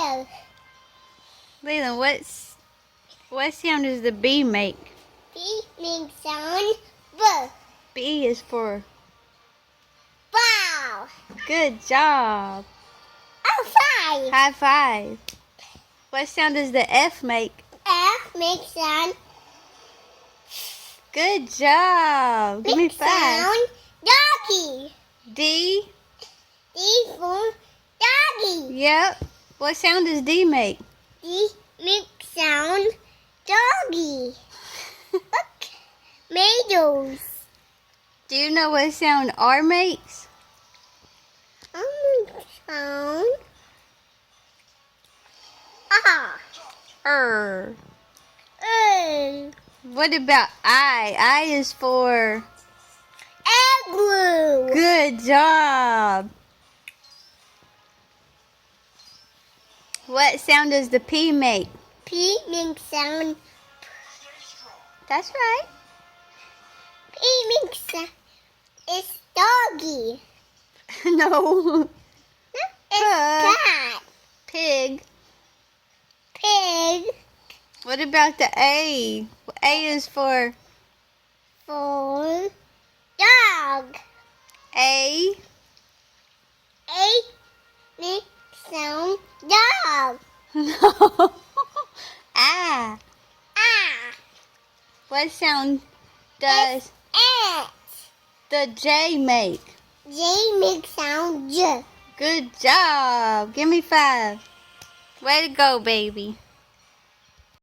bear. Leland, what sound does the B make? B makes sound B. B is for Bow. good job. Oh, 5. High five. What sound does the F make? F makes sound. Good job. Give me Makes 5. sound doggy. D. D for doggy. Yep. What sound does D make? D makes sound doggy. Look, tomatoes. Do you know what sound R makes? Sound. Ah. R. What about I? I is for Igloo. good job. What sound does the P make? P makes sound. That's right. P makes sound. It's doggy. No. It's cat. Pig. Pig. What about the A? A is for For dog. A. A makes sound dog. No. Ah. Ah. What sound does Ant. the J make? J makes sound J. Good job. Give me 5. Way to go, baby.